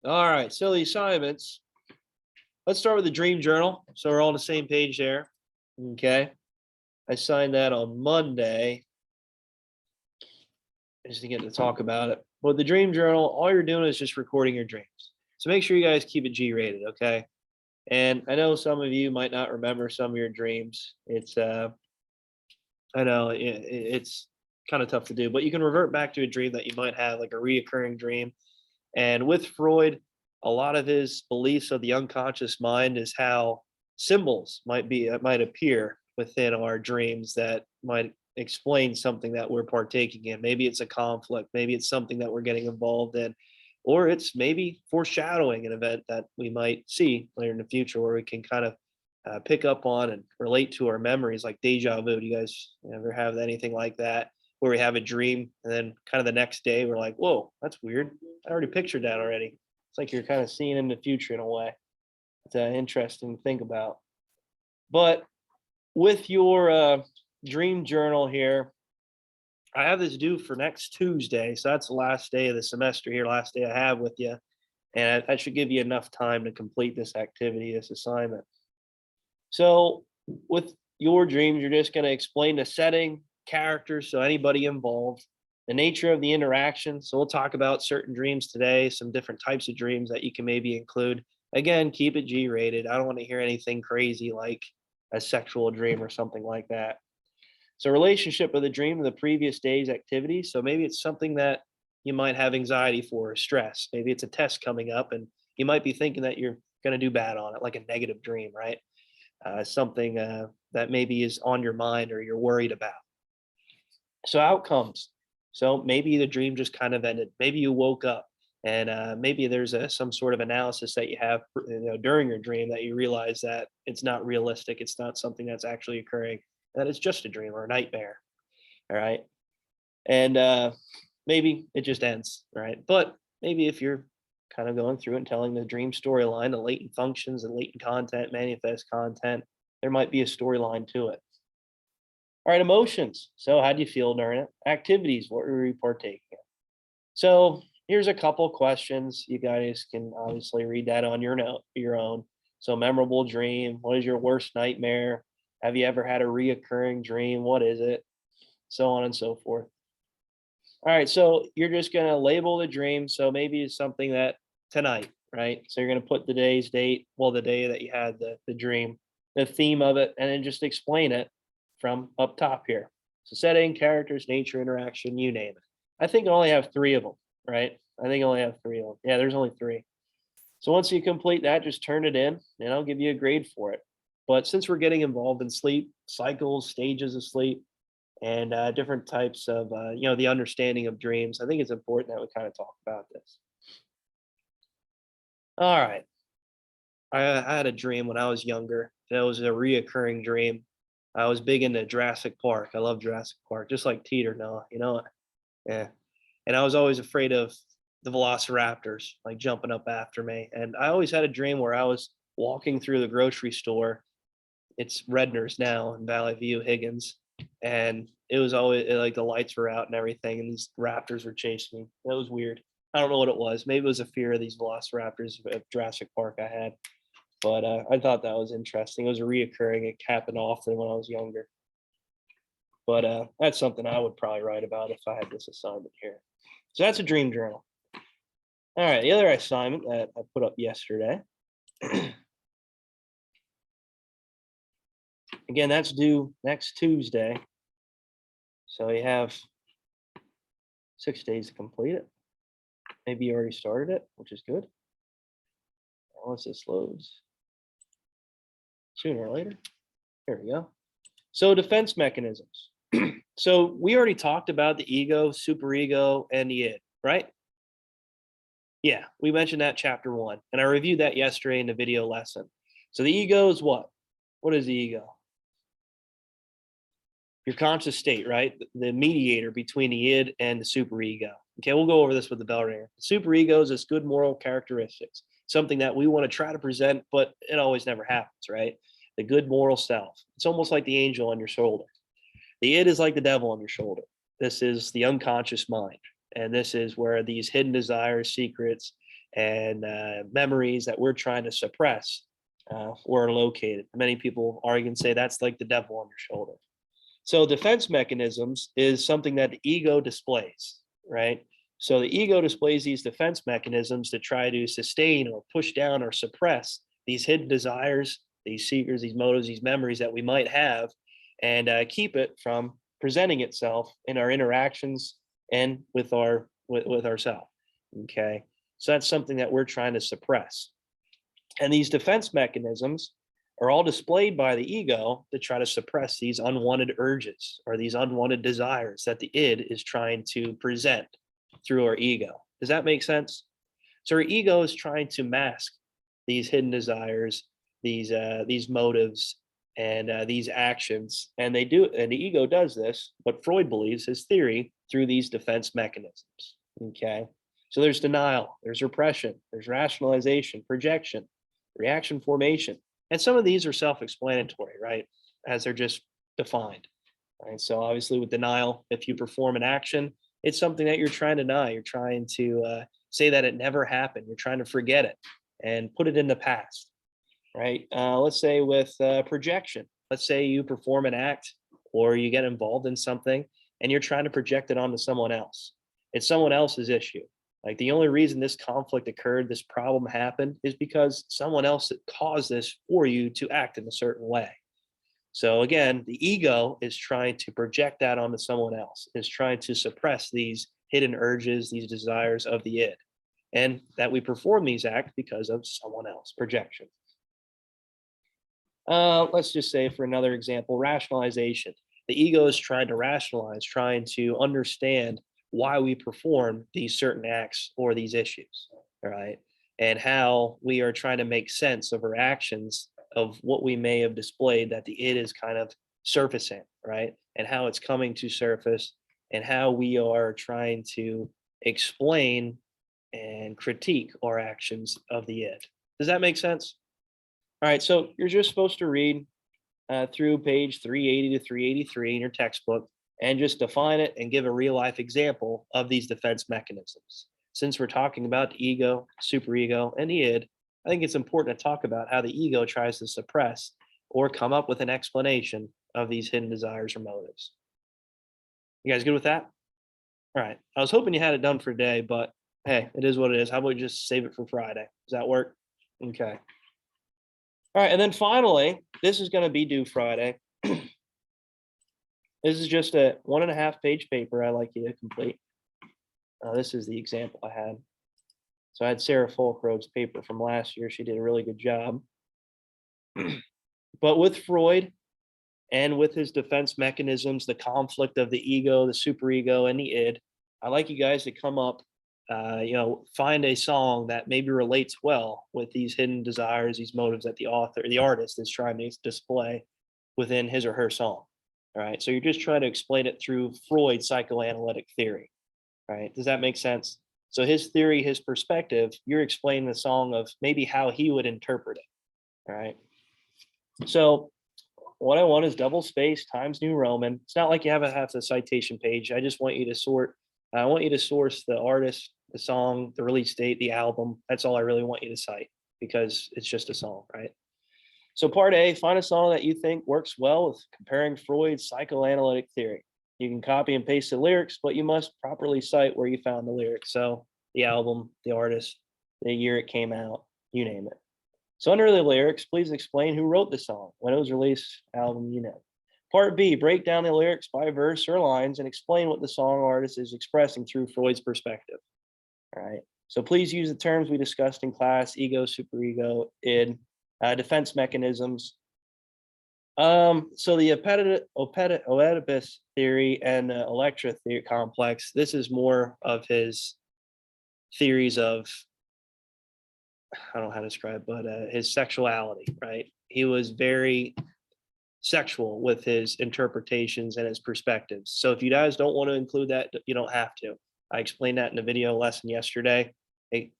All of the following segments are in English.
All right, so the assignments. Let's start with the dream journal. So we're all on the same page there. Okay. I signed that on Monday. Just to get to talk about it. But the dream journal, all you're doing is just recording your dreams. So make sure you guys keep it G rated, okay? And I know some of you might not remember some of your dreams. I know it's kind of tough to do, but you can revert back to a dream that you might have, like a reoccurring dream. And with Freud, a lot of his beliefs of the unconscious mind is how symbols might appear within our dreams that might explain something that we're partaking in. Maybe it's a conflict, maybe it's something that we're getting involved in, or it's maybe foreshadowing an event that we might see later in the future where we can kind of pick up on and relate to our memories, like deja vu. Do you guys ever have anything like that where we have a dream and then kind of the next day we're like, whoa, that's weird. I already pictured that already. It's like you're kind of seeing in the future in a way. It's interesting to think about. But with your dream journal here, I have this due for next Tuesday. So that's the last day of the semester here, last day I have with you. And that should give you enough time to complete this activity, this assignment. So with your dreams, you're just going to explain the setting, characters, so anybody involved, the nature of the interaction. So we'll talk about certain dreams today, some different types of dreams that you can maybe include. Again, keep it G rated. I don't want to hear anything crazy like a sexual dream or something like that. So relationship of the dream of the previous day's activity. So maybe it's something that you might have anxiety for or stress. Maybe it's a test coming up and you might be thinking that you're going to do bad on it, like a negative dream, right? Something that maybe is on your mind or you're worried about. So outcomes. So maybe the dream just kind of ended. Maybe you woke up and maybe there's some sort of analysis that you have during your dream that you realize that it's not realistic. It's not something that's actually occurring, that it's just a dream or a nightmare. All right. And maybe it just ends. Right. But maybe if you're kind of going through and telling the dream storyline, the latent functions and latent content, manifest content, there might be a storyline to it. All right, emotions. So how do you feel during it? Activities, what were you partaking in? So here's a couple questions. You guys can obviously read that on your own. So memorable dream. What is your worst nightmare? Have you ever had a reoccurring dream? What is it? So on and so forth. All right, so you're just going to label the dream. So maybe it's something that tonight, right? So you're going to put the day's date, well, the day that you had the dream, the theme of it, and then just explain it from up top here. So setting, characters, nature, interaction, you name it. I think I only have 3 of them, right? I think I only have 3 of them. Yeah, there's only 3. So once you complete that, just turn it in and I'll give you a grade for it. But since we're getting involved in sleep, cycles, stages of sleep, and different types of, the understanding of dreams, I think it's important that we kind of talk about this. All right. I had a dream when I was younger. That was a reoccurring dream. I was big into Jurassic Park. I love Jurassic Park, just like Teeter Noah, Yeah. And I was always afraid of the velociraptors, like jumping up after me. And I always had a dream where I was walking through the grocery store. It's Redner's now in Valley View, Higgins. And it was always like the lights were out and everything. And these raptors were chasing me. That was weird. I don't know what it was. Maybe it was a fear of these velociraptors of Jurassic Park I had. But I thought that was interesting. It was reoccurring. It happened often when I was younger. But that's something I would probably write about if I had this assignment here. So that's a dream journal. All right, the other assignment that I put up yesterday. Again, that's due next Tuesday. So you have 6 days to complete it. Maybe you already started it, which is good. Once this loads, sooner or later. There we go. So defense mechanisms. So we already talked about the ego, superego, and the id, right? Yeah, we mentioned that chapter 1, and I reviewed that yesterday in the video lesson. So the ego is what? What is the ego? Your conscious state, right? The mediator between the id and the superego. Okay, we'll go over this with the Bellringer. The superego is this good moral characteristics, something that we want to try to present, but it always never happens, right? The good moral self. It's almost like the angel on your shoulder. The id is like the devil on your shoulder. This is the unconscious mind. And this is where these hidden desires, secrets, and memories that we're trying to suppress or are located. Many people argue and say that's like the devil on your shoulder. So defense mechanisms is something that the ego displays, right? So the ego displays these defense mechanisms to try to sustain or push down or suppress these hidden desires, these seekers, these motives, these memories that we might have, and keep it from presenting itself in our interactions and with ourselves. Okay, so that's something that we're trying to suppress. And these defense mechanisms are all displayed by the ego to try to suppress these unwanted urges or these unwanted desires that the id is trying to present through our ego. Does that make sense? So our ego is trying to mask these hidden desires, these motives, and these actions, and and the ego does this. What Freud believes, his theory, through these defense mechanisms. Okay, so there's denial, there's repression, there's rationalization, projection, reaction formation. And some of these are self-explanatory, right? As they're just defined. Right. So obviously with denial, if you perform an action, it's something that you're trying to deny. You're trying to say that it never happened. You're trying to forget it and put it in the past, right? Let's say with projection. Let's say you perform an act or you get involved in something and you're trying to project it onto someone else. It's someone else's issue. Like the only reason this conflict occurred, this problem happened, is because someone else caused this for you to act in a certain way. So again, the ego is trying to project that onto someone else, is trying to suppress these hidden urges, these desires of the id, and that we perform these acts because of someone else, projection. Let's just say for another example, rationalization. The ego is trying to rationalize, trying to understand why we perform these certain acts or these issues, right? And how we are trying to make sense of our actions, of what we may have displayed that the id is kind of surfacing, right? And how it's coming to surface and how we are trying to explain and critique our actions of the id. Does that make sense? All right, so you're just supposed to read through page 380 to 383 in your textbook and just define it and give a real life example of these defense mechanisms. Since we're talking about the ego, superego, and the id, I think it's important to talk about how the ego tries to suppress or come up with an explanation of these hidden desires or motives. You guys good with that? All right. I was hoping you had it done for today, but hey, it is what it is. How about we just save it for Friday? Does that work? Okay. All right. And then finally, this is going to be due Friday. This is just a 1.5 page paper I'd like you to complete. This is the example I had. So I had Sarah Folkrode's paper from last year. She did a really good job. But with Freud and with his defense mechanisms, the conflict of the ego, the superego, and the id, I'd like you guys to come up, find a song that maybe relates well with these hidden desires, these motives that the artist is trying to display within his or her song. All right. So you're just trying to explain it through Freud's psychoanalytic theory. Right. Does that make sense? So his theory, his perspective, you're explaining the song of maybe how he would interpret it. All right. So what I want is double space Times New Roman. It's not like you have the citation page. I just want you to I want you to source the artist, the song, the release date, the album. That's all I really want you to cite because it's just a song, right? So part A, find a song that you think works well with comparing Freud's psychoanalytic theory. You can copy and paste the lyrics, but you must properly cite where you found the lyrics. So the album, the artist, the year it came out, you name it. So under the lyrics, please explain who wrote the song, when it was released, album, you know. Part B, break down the lyrics by verse or lines and explain what the song artist is expressing through Freud's perspective. All right. So please use the terms we discussed in class: ego, superego, id, defense mechanisms. So the Oedipus theory and the Electra theory complex, this is more of his theories of, I don't know how to describe, but his sexuality, right? He was very sexual with his interpretations and his perspectives. So if you guys don't want to include that, you don't have to. I explained that in a video lesson yesterday. It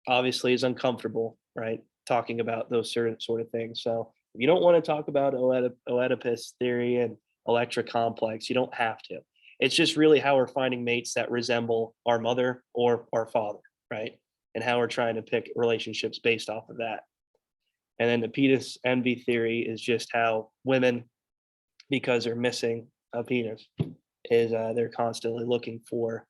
obviously is uncomfortable, right? Talking about those certain sort of things. So if you don't want to talk about Oedipus theory and Electra complex, you don't have to. It's just really how we're finding mates that resemble our mother or our father, right? and how we're trying to pick relationships based off of that. And then the penis envy theory is just how women, because they're missing a penis, is they're constantly looking for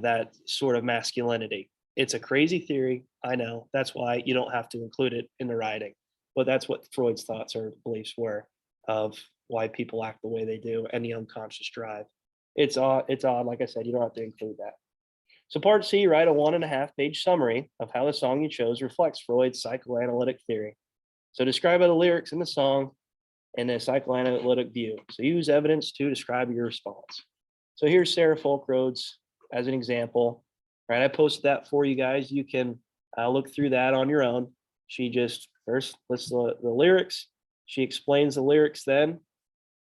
that sort of masculinity. It's a crazy theory, I know. That's why you don't have to include it in the writing. But that's what Freud's thoughts or beliefs were of why people act the way they do and the unconscious drive. It's odd. Like I said, you don't have to include that. So part C, write a 1.5 page summary of how the song you chose reflects Freud's psychoanalytic theory. So describe how the lyrics in the song and a psychoanalytic view. So use evidence to describe your response. So here's Sarah Folkroad's as an example, right? I posted that for you guys. You can look through that on your own. She just first lists the lyrics. She explains the lyrics then,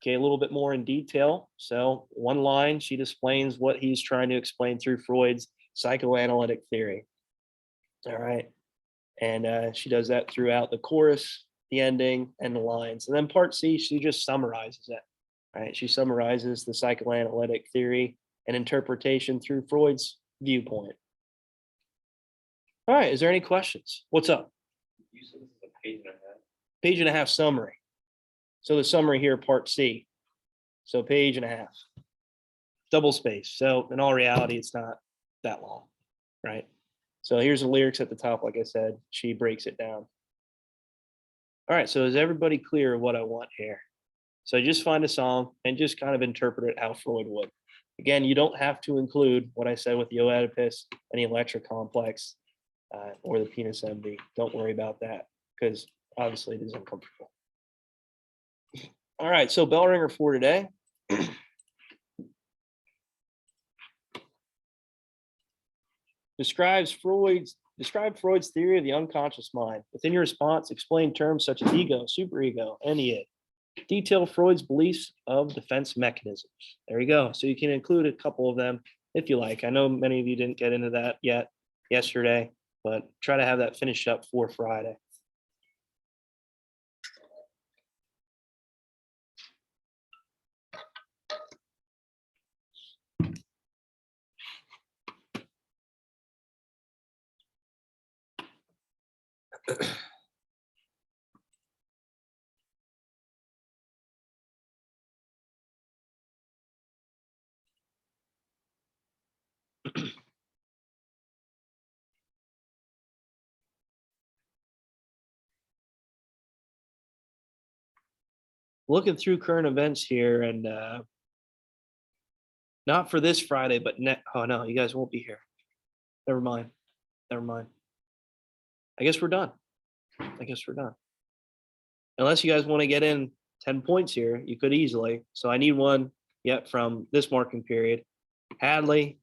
okay, a little bit more in detail. So one line, she explains what he's trying to explain through Freud's psychoanalytic theory. All right. And she does that throughout the chorus, the ending, and the lines. And then part C, she just summarizes it. Right? She summarizes the psychoanalytic theory and interpretation through Freud's viewpoint. All right, is there any questions? What's up? You said this is a page and a half. Page and a half summary. So the summary here, part C. So page and a half. Double space. So in all reality, it's not that long, right? So here's the lyrics at the top, like I said, she breaks it down. All right, so is everybody clear what I want here? So just find a song and just kind of interpret it how Freud would. Again, you don't have to include what I said with the Oedipus and the Electra complex or the penis envy. Don't worry about that because obviously it is uncomfortable. All right, so Bellringer for today. Describe Freud's theory of the unconscious mind. Within your response, explain terms such as ego, superego, and id. Detail Freud's beliefs of defense mechanisms. There you go. So you can include a couple of them if you like. I know many of you didn't get into that yet yesterday, but try to have that finished up for Friday. Looking through current events here, and not for this Friday, but oh no, you guys won't be here. Never mind. I guess we're done. Unless you guys want to get in 10 points here, you could easily. So I need one yet from this marking period. Hadley,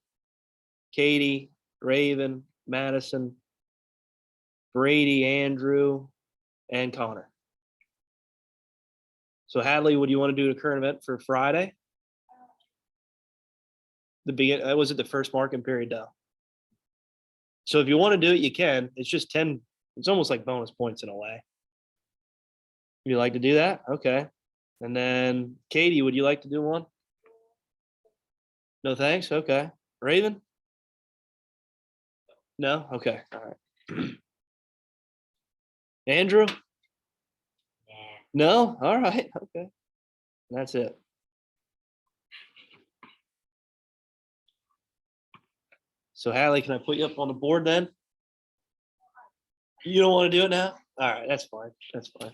Katie, Raven, Madison, Brady, Andrew, and Connor. So Hadley, what do you want to do the current event for Friday? Was it the first marking period though? So if you want to do it, you can. It's just 10. It's almost like bonus points in a way. Would you like to do that? Okay. And then Katie, would you like to do one? No thanks. Okay. Raven? No? Okay. All right. Andrew? No? All right. Okay. That's it. So Hallie, can I put you up on the board then? You don't want to do it now? All right, that's fine. That's fine.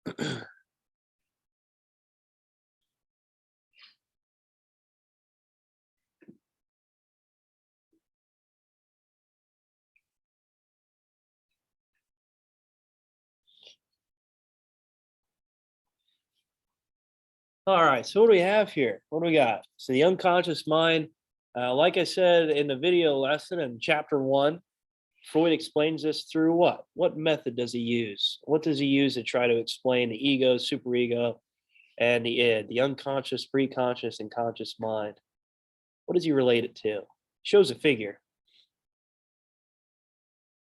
All right, so what do we have here? What do we got? So the unconscious mind, like I said in the video lesson in chapter 1, Freud explains this through what? What method does he use? What does he use to try to explain the ego, superego, and the id, the unconscious, preconscious, and conscious mind? What does he relate it to? Shows a figure.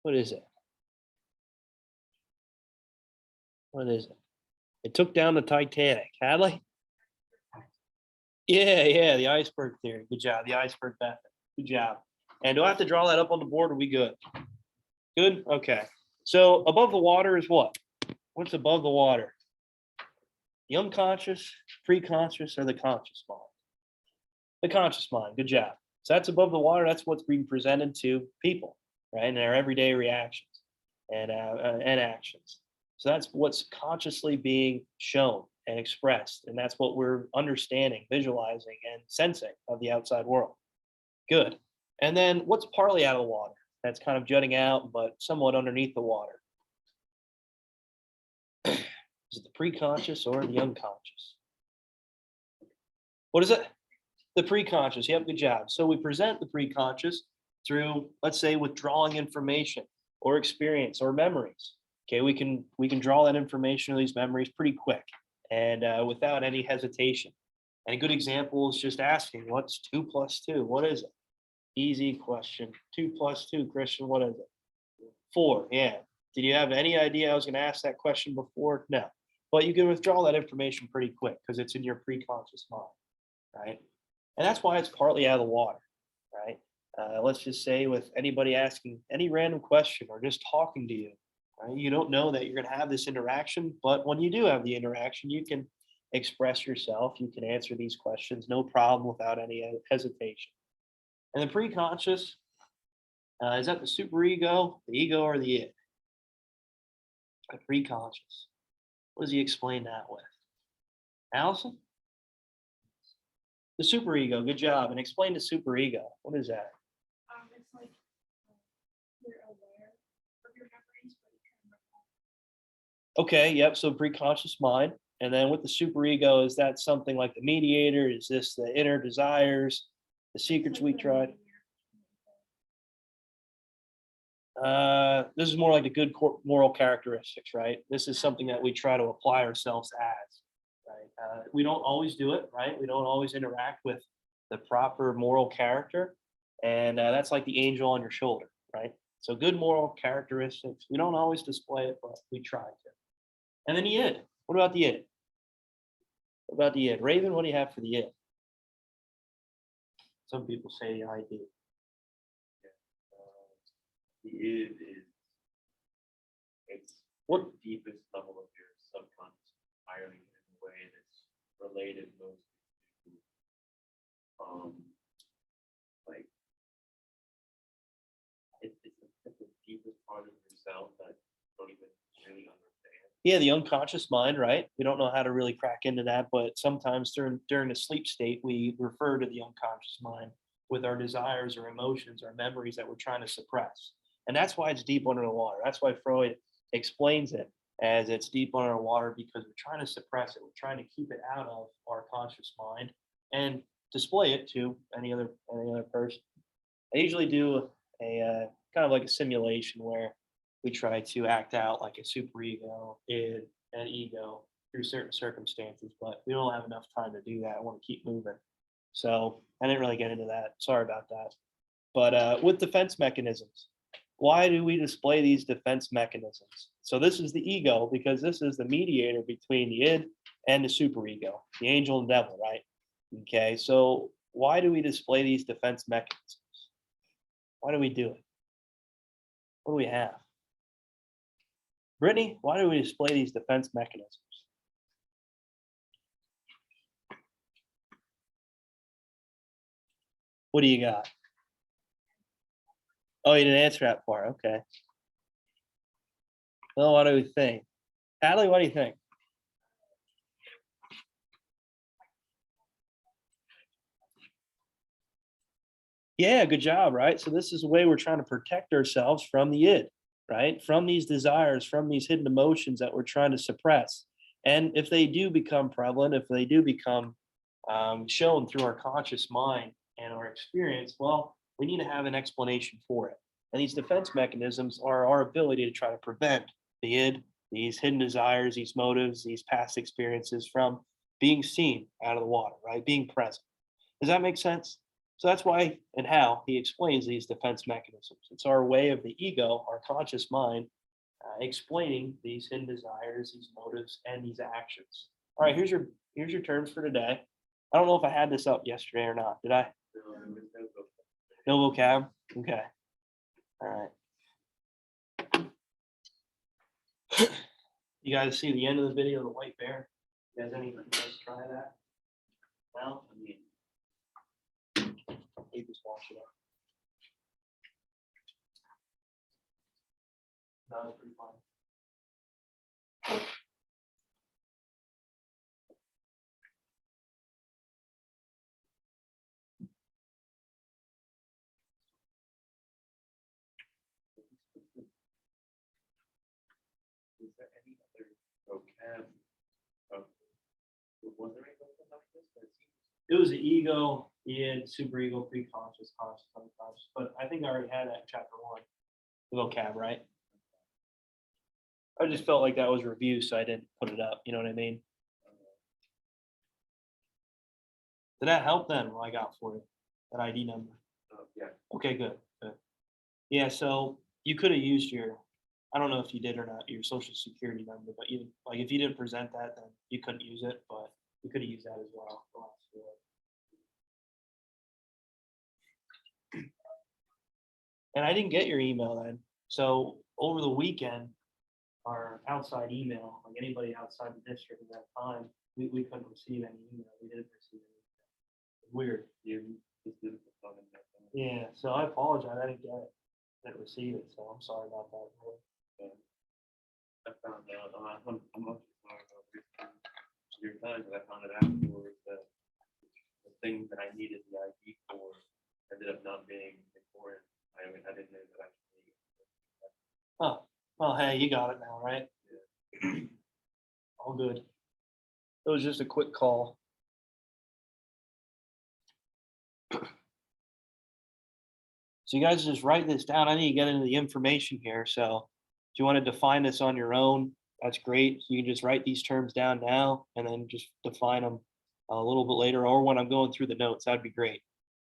What is it? What is it? It took down the Titanic. Hadley? Yeah, the iceberg theory. Good job. The iceberg method. Good job. And do I have to draw that up on the board? Are we good? Good? Okay. So above the water is what? What's above the water? The unconscious, preconscious, or the conscious mind? The conscious mind. Good job. So that's above the water. That's what's being presented to people, right? And their everyday reactions and actions. So that's what's consciously being shown and expressed. And that's what we're understanding, visualizing, and sensing of the outside world. Good. And then what's partly out of the water? That's kind of jutting out, but somewhat underneath the water. Is it the preconscious or the unconscious? What is it? The preconscious. Yep, good job. So we present the preconscious through, let's say, withdrawing information or experience or memories. Okay, we can draw that information or these memories pretty quick and without any hesitation. And a good example is just asking, what's 2 plus 2? What is it? Easy question. 2 plus 2, Christian, what is it? 4, yeah. Did you have any idea I was going to ask that question before? No. But you can withdraw that information pretty quick because it's in your preconscious mind, right? And that's why it's partly out of the water, right? Let's just say with anybody asking any random question or just talking to you, right? You don't know that you're going to have this interaction, but when you do have the interaction, you can express yourself. You can answer these questions, no problem, without any hesitation. And the preconscious, is that the superego, the ego, or the id? The preconscious. What does he explain that with? Allison? The superego. Good job. And explain the superego. What is that? It's like you're aware of your memories, but you can recall. Okay. Yep. So preconscious mind. And then with the superego, is that something like the mediator? Is this the inner desires, the secrets we tried? This is more like the good moral characteristics, right? This is something that we try to apply ourselves as, right? We don't always do it, right? We don't always interact with the proper moral character. And that's like the angel on your shoulder, right? So good moral characteristics. We don't always display it, but we try to. And then the id. What about the id? What about the id? Raven, what do you have for the id? Some people say the ID. The id is it's What? the deepest level of your subconscious entirely in a way that's related mostly to like it's the deepest part of yourself that you don't even really understand. Yeah, the unconscious mind, right? We don't know how to really crack into that, but sometimes during the sleep state, we refer to the unconscious mind with our desires or emotions or memories that we're trying to suppress. And that's why it's deep under the water. That's why Freud explains it as it's deep under the water because we're trying to suppress it. We're trying to keep it out of our conscious mind and display it to any other person. I usually do a kind of like a simulation where we try to act out like a superego, id, and ego through certain circumstances, but we don't have enough time to do that. I want to keep moving. So I didn't really get into that. Sorry about that. But with defense mechanisms, why do we display these defense mechanisms? So this is the ego because this is the mediator between the id and the superego, the angel and devil, right? Okay, so why do we display these defense mechanisms? Why do we do it? What do we have? Brittany, why do we display these defense mechanisms? What do you got? Oh, you didn't answer that part. Okay. Well, what do we think? Allie, what do you think? Yeah, good job, right? So this is a way we're trying to protect ourselves from the id, right? From these desires, from these hidden emotions that we're trying to suppress. And if they do become prevalent, if they do become shown through our conscious mind and our experience, well, we need to have an explanation for it. And these defense mechanisms are our ability to try to prevent the id, these hidden desires, these motives, these past experiences from being seen out of the water, right? Being present. Does that make sense? So that's why and how he explains these defense mechanisms. It's our way of the ego, our conscious mind, explaining these hidden desires, these motives, and these actions. All right, here's your terms for today. I don't know if I had this up yesterday or not. Did I? No vocab. Okay. All right. You guys see the end of the video of the white bear? You guys guys try that? Well, I mean, you just wash it up. That was pretty fun. Is there any other vocab of, was there any vocab like this? That seems, It was the ego, id, superego, pre-conscious, conscious, unconscious. But I think I already had that in chapter 1, the vocab, right? I just felt like that was review, so I didn't put it up. You know what I mean? Did that help then? What I got for you? That ID number. yeah. Okay, good. Good. Yeah, so you could have used your, I don't know if you did or not, your social security number, but you like if you didn't present that, then you couldn't use it, but you could have used that as well. The last four. And I didn't get your email then. So over the weekend, our outside email, like anybody outside the district at that time, we couldn't receive any email. We didn't receive any. Weird. You just did it for fun and nothing. Yeah, so I apologize. I didn't get it. Didn't receive it, so I'm sorry about that. I found out, I'm not sorry about this your time, but I found it afterwards that the thing that I needed the ID for ended up not being important. I mean, I didn't know that I should need it. Oh, well, hey, you got it now, right? All good. It was just a quick call. So you guys just write this down. I need to get into the information here. So if you want to define this on your own, that's great. You can just write these terms down now and then just define them a little bit later, or when I'm going through the notes, that'd be great.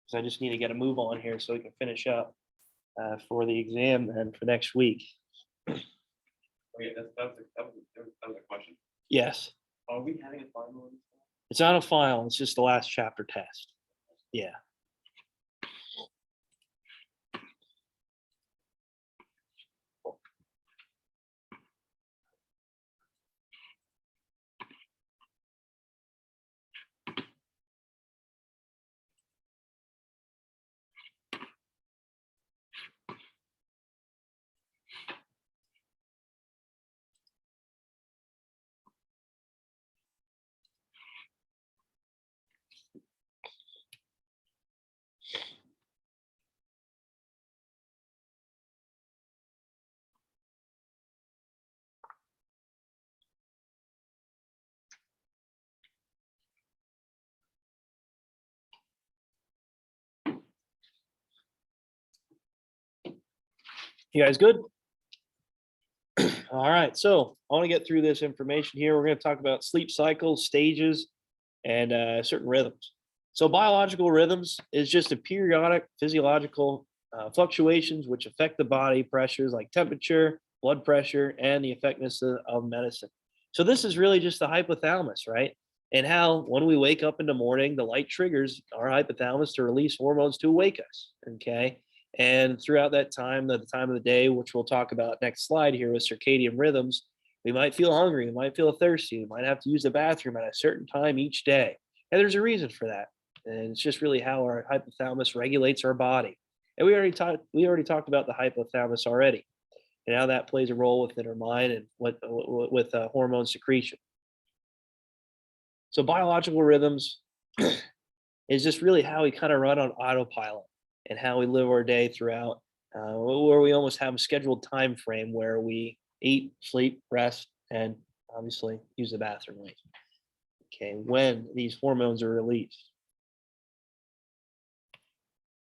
Because I just need to get a move on here so we can finish up for the exam and for next week. Okay, that was a question. Yes, Are we having a final on this? it's not a final. It's just the last chapter test. Yeah. You guys good? All right, so I want to get through this information here. We're going to talk about sleep cycles, stages, and certain rhythms. So biological rhythms is just a periodic physiological fluctuations which affect the body pressures like temperature, blood pressure, and the effectiveness of medicine. So this is really just the hypothalamus, right? And how when we wake up in the morning, the light triggers our hypothalamus to release hormones to awake us. Okay. And throughout that time, the time of the day, which we'll talk about next slide here with circadian rhythms, we might feel hungry, we might feel thirsty, we might have to use the bathroom at a certain time each day. And there's a reason for that. And it's just really how our hypothalamus regulates our body. And we already talked about the hypothalamus already and how that plays a role within our mind and with hormone secretion. So biological rhythms is just really how we kind of run on autopilot. and how we live our day throughout, where we almost have a scheduled time frame where we eat, sleep, rest, and obviously use the bathroom late. Okay, when these hormones are released.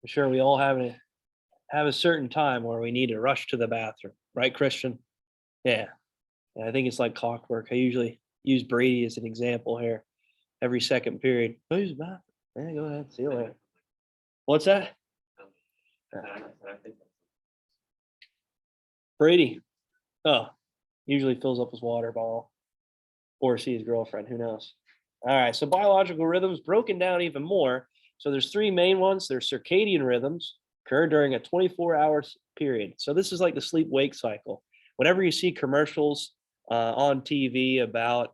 I'm sure we all have a certain time where we need to rush to the bathroom, right, Christian? Yeah. I think it's like clockwork. I usually use Brady as an example here. Every second period, go use the bathroom. Yeah, go ahead. See you later. What's that? I think Brady. Oh, usually fills up his water bottle or see his girlfriend. Who knows? All right. So biological rhythms broken down even more. So there's three main ones. There's circadian rhythms occur during a 24-hour period. So this is like the sleep-wake cycle. Whenever you see commercials on TV about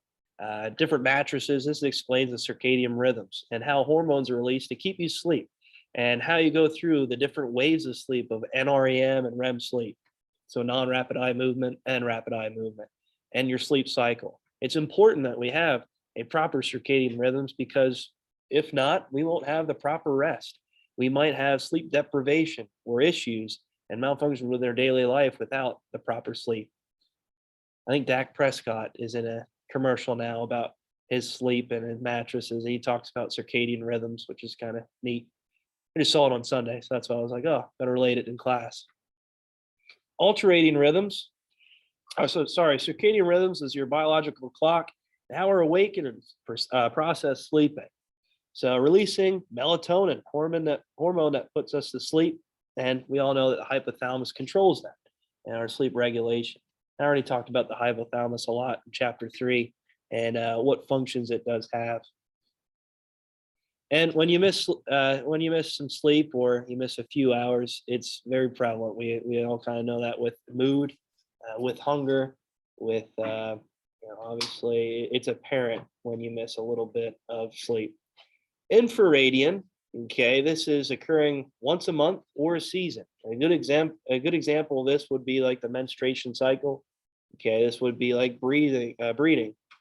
different mattresses, this explains the circadian rhythms and how hormones are released to keep you asleep and how you go through the different waves of sleep of NREM and REM sleep. So non-rapid eye movement and rapid eye movement and your sleep cycle. It's important that we have a proper circadian rhythms because if not, we won't have the proper rest. We might have sleep deprivation or issues and malfunction with their daily life without the proper sleep. I think Dak Prescott is in a commercial now about his sleep and his mattresses. He talks about circadian rhythms, which is kind of neat. I just saw it on Sunday, so that's why I was like, oh, better relate it in class. Alternating rhythms. Oh, so sorry, circadian rhythms is your biological clock and how we're awakened and process sleeping. So releasing melatonin, hormone that puts us to sleep, and we all know that the hypothalamus controls that and our sleep regulation. I already talked about the hypothalamus a lot in chapter 3 and what functions it does have. And when you miss some sleep or you miss a few hours, it's very prevalent. We all kind of know that with mood, with hunger, with obviously it's apparent when you miss a little bit of sleep. Infraradian, okay, this is occurring once a month or a season. A good example of this would be like the menstruation cycle. Okay, this would be like breeding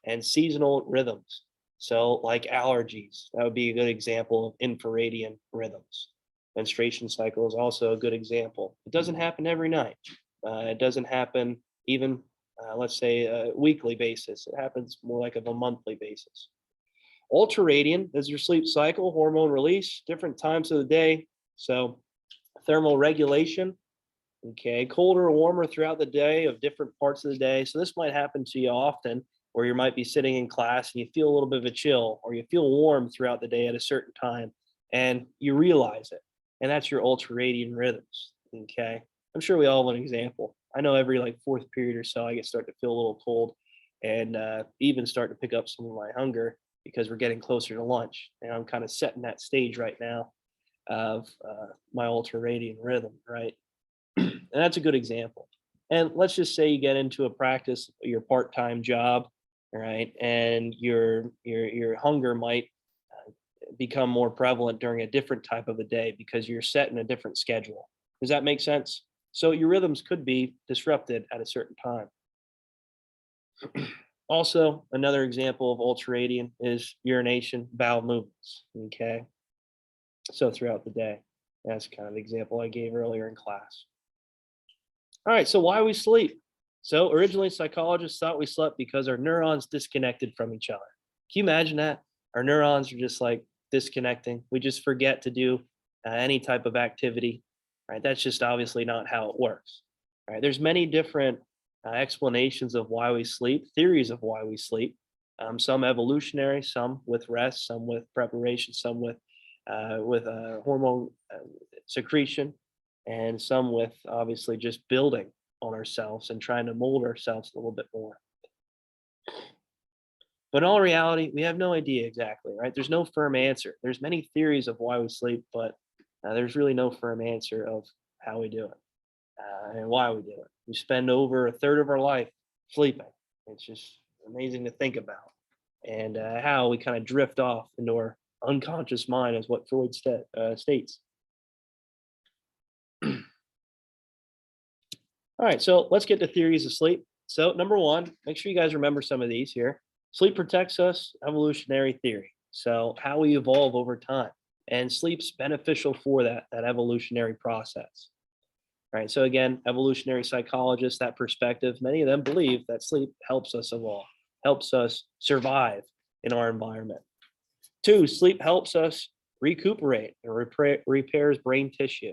and seasonal rhythms. So like allergies, that would be a good example of infraradian rhythms. Menstruation cycle is also a good example. It doesn't happen every night. It doesn't happen even, let's say, a weekly basis. It happens more like of a monthly basis. Ultraradian is your sleep cycle, hormone release, different times of the day. So thermal regulation, okay, colder or warmer throughout the day of different parts of the day. So this might happen to you often, where you might be sitting in class and you feel a little bit of a chill, or you feel warm throughout the day at a certain time, and you realize it. And that's your ultraradian rhythms, okay? I'm sure we all have an example. I know every like fourth period or so, I get start to feel a little cold and even start to pick up some of my hunger because we're getting closer to lunch. And I'm kind of setting that stage right now of my ultraradian rhythm, right? And that's a good example. And let's just say you get into a practice, your part-time job, right? And your hunger might become more prevalent during a different type of a day because you're set in a different schedule. Does that make sense? So your rhythms could be disrupted at a certain time. Also, another example of ultraradian is urination, bowel movements. Okay. So throughout the day, that's kind of the example I gave earlier in class. All right, so why we sleep? So originally psychologists thought we slept because our neurons disconnected from each other. Can you imagine that? Our neurons are just like disconnecting. We just forget to do any type of activity, right? That's just obviously not how it works, right? There's many different explanations of why we sleep, theories of why we sleep. Some evolutionary, some with rest, some with preparation, some with hormone secretion, and some with obviously just building on ourselves and trying to mold ourselves a little bit more. But in all reality, we have no idea exactly, right? There's no firm answer. There's many theories of why we sleep, but there's really no firm answer of how we do it and why we do it. We spend over a third of our life sleeping. It's just amazing to think about, and how we kind of drift off into our unconscious mind, is what Freud states. All right, so let's get to theories of sleep. So number one, make sure you guys remember some of these here. Sleep protects us, evolutionary theory. So how we evolve over time and sleep's beneficial for that evolutionary process. Right. So again, evolutionary psychologists, that perspective, many of them believe that sleep helps us evolve, helps us survive in our environment. Two, sleep helps us recuperate and repairs brain tissue.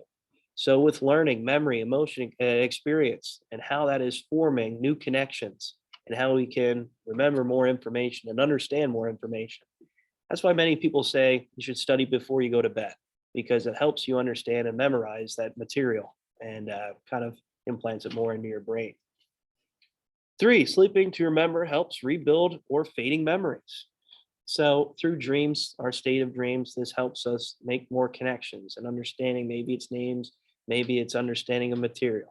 So with learning, memory, emotion, experience, and how that is forming new connections and how we can remember more information and understand more information. That's why many people say you should study before you go to bed, because it helps you understand and memorize that material and kind of implants it more into your brain. Three, sleeping to remember helps rebuild or fading memories. So through dreams, our state of dreams, this helps us make more connections and understanding. Maybe it's names, maybe it's understanding of material.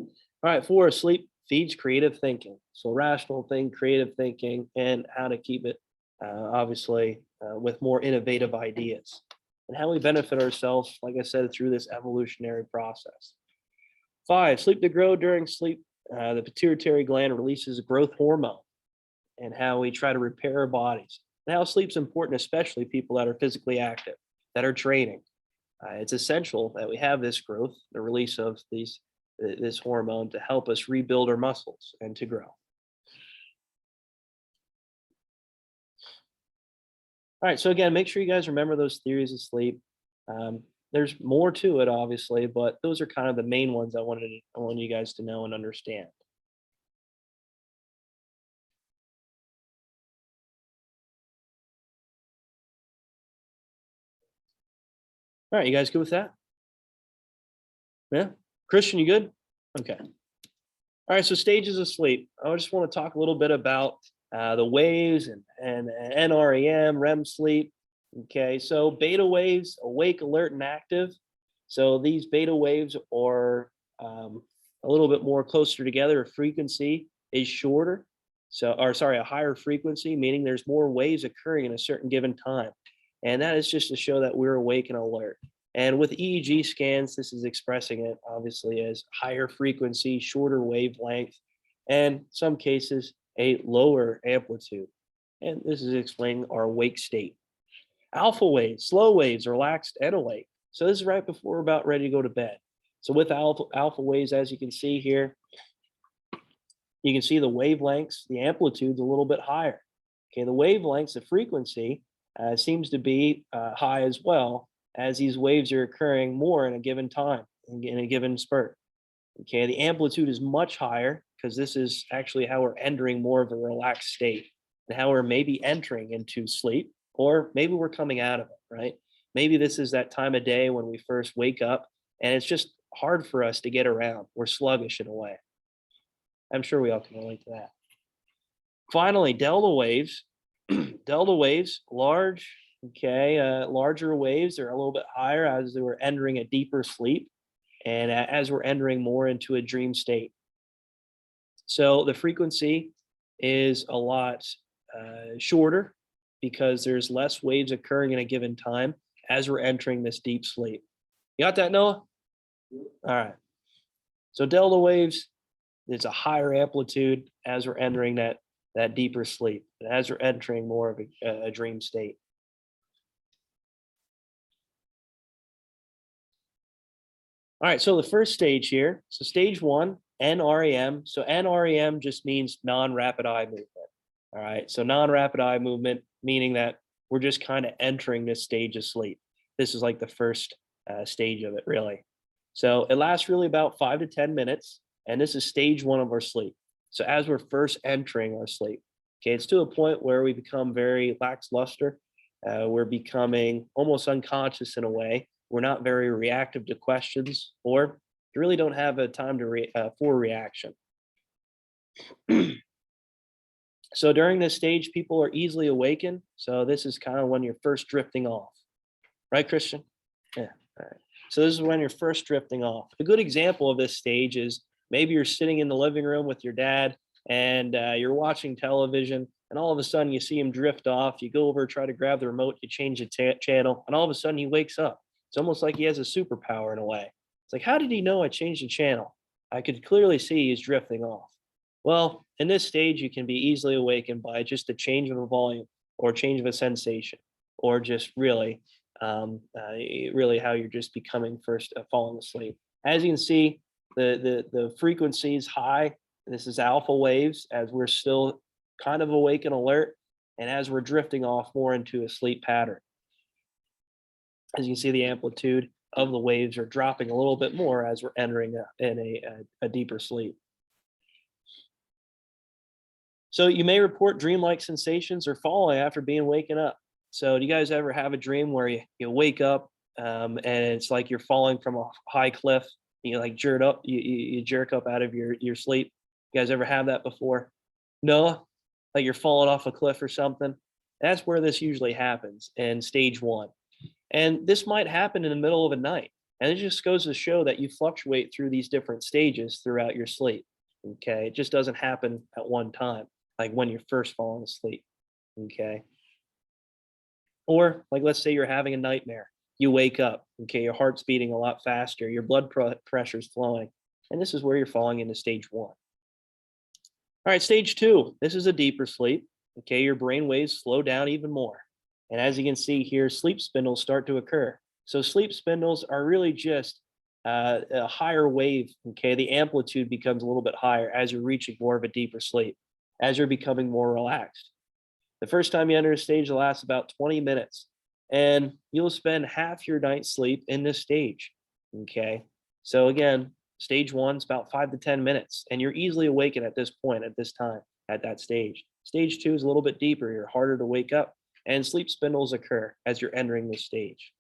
All right, four, sleep feeds creative thinking. So rational think, creative thinking, and how to keep it obviously with more innovative ideas and how we benefit ourselves, like I said, through this evolutionary process. Five, sleep to grow. During sleep, the pituitary gland releases growth hormone and how we try to repair our bodies. And how sleep's important, especially people that are physically active, that are training. It's essential that we have this growth, the release of this hormone to help us rebuild our muscles and to grow. All right, so again, make sure you guys remember those theories of sleep. There's more to it, obviously, but those are kind of the main ones I want you guys to know and understand. All right, you guys good with that? Yeah, Christian, you good? Okay. All right, so stages of sleep. I just want to talk a little bit about the waves and NREM, REM sleep. Okay, so beta waves, awake, alert, and active. So these beta waves are a little bit more closer together. A frequency is shorter. So, or sorry, a higher frequency, meaning there's more waves occurring in a certain given time. And that is just to show that we're awake and alert. And with EEG scans, this is expressing it obviously as higher frequency, shorter wavelength, and some cases a lower amplitude. And this is explaining our awake state. Alpha waves, slow waves, relaxed and awake. So this is right before we're about ready to go to bed. So with alpha waves, as you can see here, you can see the wavelengths, the amplitude's a little bit higher. Okay, the wavelengths, the frequency seems to be high as well, as these waves are occurring more in a given time, in a given spurt. Okay, the amplitude is much higher because this is actually how we're entering more of a relaxed state and how we're maybe entering into sleep, or maybe we're coming out of it, right? Maybe this is that time of day when we first wake up and it's just hard for us to get around. We're sluggish in a way. I'm sure we all can relate to that. Finally, delta waves. Delta waves, large, okay, larger waves are a little bit higher as we're entering a deeper sleep and as we're entering more into a dream state. So the frequency is a lot shorter because there's less waves occurring in a given time as we're entering this deep sleep. You got that, Noah? All right. So delta waves, it's a higher amplitude as we're entering that deeper sleep, and as we're entering more of a dream state. All right, so the first stage here, so stage one, NREM. So NREM just means non-rapid eye movement. All right, so non-rapid eye movement, meaning that we're just kind of entering this stage of sleep. This is like the first stage of it, really. So it lasts really about 5 to 10 minutes, and this is stage one of our sleep. So as we're first entering our sleep, okay, it's to a point where we become very lackluster. We're becoming almost unconscious in a way. We're not very reactive to questions, or you really don't have a time to for reaction. So during this stage, people are easily awakened. So this is kind of when you're first drifting off, right, Christian? Yeah. All right. So this is when you're first drifting off. A good example of this stage is maybe you're sitting in the living room with your dad and you're watching television, and all of a sudden you see him drift off. You go over, try to grab the remote, you change the channel, and all of a sudden he wakes up. It's almost like he has a superpower in a way. It's like, how did he know I changed the channel? I could clearly see he's drifting off. Well, in this stage, you can be easily awakened by just a change of a volume or change of a sensation. or just really, really how you're just becoming first falling asleep. As you can see, the frequency is high. This is alpha waves as we're still kind of awake and alert, and as we're drifting off more into a sleep pattern. As you can see, the amplitude of the waves are dropping a little bit more as we're entering a deeper sleep. So you may report dreamlike sensations or falling after being waken up. So do you guys ever have a dream where you wake up and it's like you're falling from a high cliff? You like jerk up, you jerk up out of your sleep. You guys ever have that before? No, like you're falling off a cliff or something. That's where this usually happens in stage 1. And this might happen in the middle of a night. And it just goes to show that you fluctuate through these different stages throughout your sleep. Okay. It just doesn't happen at one time, like when you're first falling asleep. Okay. Or like, let's say you're having a nightmare. You wake up. Okay. Your heart's beating a lot faster. Your blood pressure's flowing. And this is where you're falling into stage 1. All right. Stage 2. This is a deeper sleep. Okay. Your brain waves slow down even more. And as you can see here, sleep spindles start to occur. So sleep spindles are really just a higher wave. Okay, the amplitude becomes a little bit higher as you're reaching more of a deeper sleep, as you're becoming more relaxed. The first time you enter a stage will last about 20 minutes, and you'll spend half your night's sleep in this stage. Okay, so again, stage 1 is about 5 to 10 minutes, and you're easily awakened at this point, at this time, at that stage. Stage 2 is a little bit deeper. You're harder to wake up. And sleep spindles occur as you're entering this stage.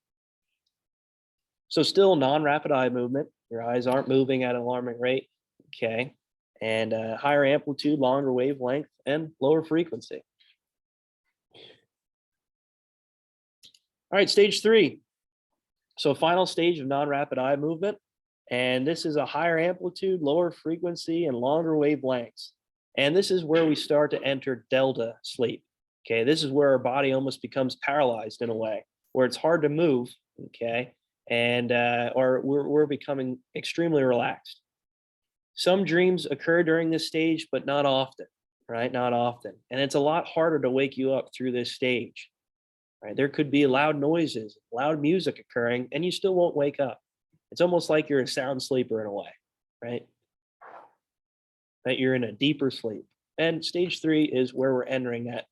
So still non-rapid eye movement. Your eyes aren't moving at an alarming rate. Okay. And higher amplitude, longer wavelength, and lower frequency. All right, stage 3. So final stage of non-rapid eye movement. And this is a higher amplitude, lower frequency, and longer wavelengths. And this is where we start to enter delta sleep. Okay, this is where our body almost becomes paralyzed in a way, where it's hard to move. Okay, and or we're becoming extremely relaxed. Some dreams occur during this stage, but not often, right? Not often, and it's a lot harder to wake you up through this stage. Right? There could be loud noises, loud music occurring, and you still won't wake up. It's almost like you're a sound sleeper in a way, right? That you're in a deeper sleep. And stage 3 is where we're entering that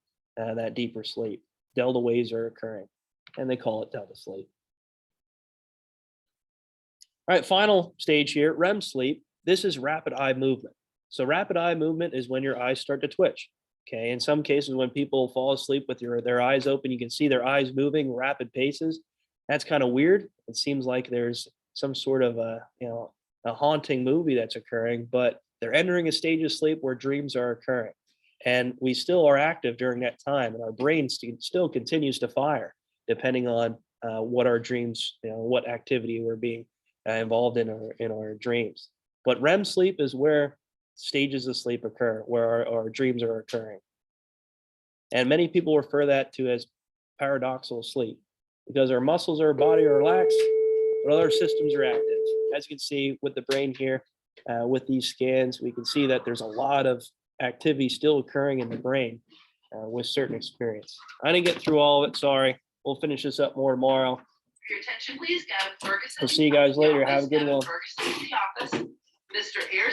deeper sleep. Delta waves are occurring, and they call it delta sleep. All right, final stage here, REM sleep. This is rapid eye movement. So rapid eye movement is when your eyes start to twitch. Okay, in some cases, when people fall asleep with their eyes open, you can see their eyes moving rapid paces. That's kind of weird. It seems like there's some sort of a haunting movie that's occurring, but they're entering a stage of sleep where dreams are occurring. And we still are active during that time, and our brain still continues to fire, depending on what our dreams, what activity we're being involved in our dreams. But REM sleep is where stages of sleep occur, where our dreams are occurring. And many people refer that to as paradoxical sleep, because our muscles, our body are relaxed, but other systems are active. As you can see with the brain here, with these scans, we can see that there's a lot of activity still occurring in the brain with certain experience. I didn't get through all of it, sorry. We'll finish this up more tomorrow. For your attention, please, Gavin Ferguson. We'll see you guys later. Have a good one. Ferguson to the office. Mr. Ayers.